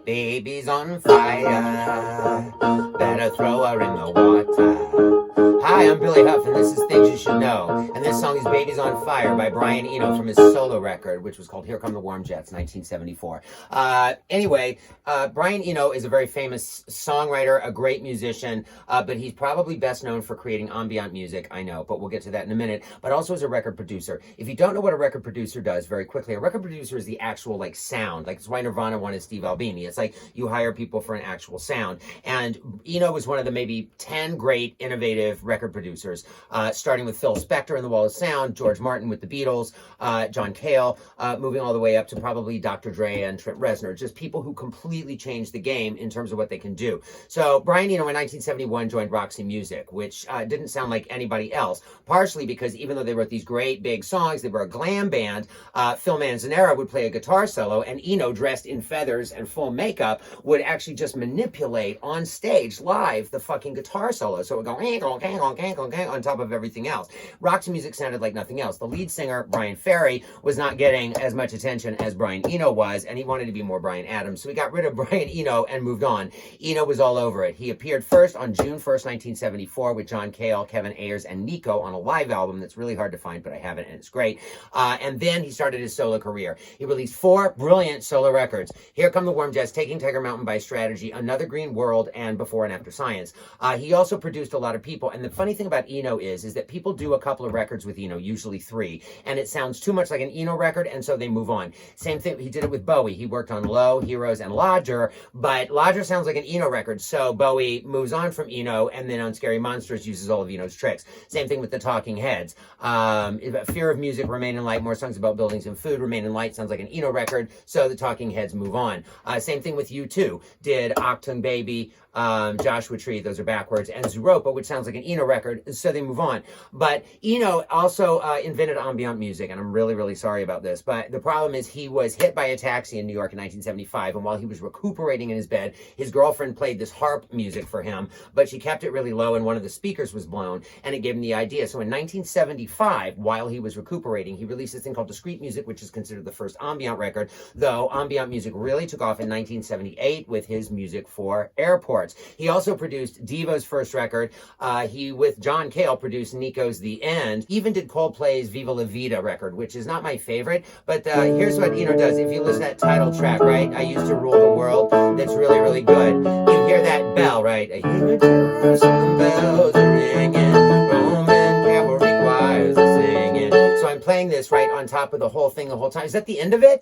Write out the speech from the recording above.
Baby's on fire, better throw her in the water. Hi, I'm Billy Hough, and this is Things You Should Know. And this song is Baby's on Fire by Brian Eno from his solo record, which was called Here Come the Warm Jets, 1974. Anyway, Brian Eno is a very famous songwriter, a great musician, but he's probably best known for creating ambient music, I know, but we'll get to that in a minute, but also as a record producer. If you don't know what a record producer does, very quickly, a record producer is the actual, sound. It's why Nirvana wanted Steve Albini. It's like you hire people for an actual sound. And Eno was one of the maybe 10 great, innovative record producers, starting with Phil Spector and the Wall of Sound, George Martin with the Beatles, John Cale, moving all the way up to probably Dr. Dre and Trent Reznor, just people who completely changed the game in terms of what they can do. So Brian Eno in 1971 joined Roxy Music, which didn't sound like anybody else, partially because even though they wrote these great big songs, they were a glam band, Phil Manzanera would play a guitar solo, and Eno, dressed in feathers and full makeup, would actually just manipulate on stage live the fucking guitar solo. So it would go on top of everything else. Roxy Music sounded like nothing else. The lead singer, Brian FERRY, was not getting as much attention as Brian Eno was, and he wanted to be more Bryan Adams. So he got rid of Brian Eno and moved on. Eno was all over it. He appeared first on June 1st, 1974 with John Cale, Kevin Ayers, and Nico on a live album that's really hard to find, but I have it and it's great. And then he started his solo career. He released 4 brilliant solo records: Here Come the Warm Jets, Taking Tiger Mountain by Strategy, Another Green World, and Before and After Science. He also produced a lot of people, and the funny thing about Eno is that people do a couple of records with Eno, usually 3, and it sounds too much like an Eno record, and so they move on. Same thing, he did it with Bowie. He worked on Low, Heroes, and Lodger, but Lodger sounds like an Eno record, so Bowie moves on from Eno, and then on Scary Monsters uses all of Eno's tricks. Same thing with the Talking Heads. Fear of Music, Remain in Light, more songs about buildings and food. Remain in Light sounds like an Eno record, so the Talking Heads move on. Same thing with U2. Did Achtung Baby, Joshua Tree, those are backwards, and Zooropa, which sounds like an Eno record, so they move on. But Eno also invented ambient music, and I'm really, really sorry about this, but the problem is he was hit by a taxi in New York in 1975, and while he was recuperating in his bed, his girlfriend played this harp music for him, but she kept it really low, and one of the speakers was blown, and it gave him the idea. So in 1975, while he was recuperating, he released this thing called Discreet Music, which is considered the first ambient record, though ambient music really took off in 1978 with his music for airports. He also produced Devo's first record. He, with John Cale, produced Nico's The End. Even did Coldplay's Viva La Vida record, which is not my favorite, but here's what Eno does. If you listen to that title track, right, I Used to Rule the World, that's really, really good. You hear that bell, right? I hear Jerusalem bells are ringing, Roman cavalry choirs are singing. So I'm playing this right on top of the whole thing the whole time. Is that the end of it?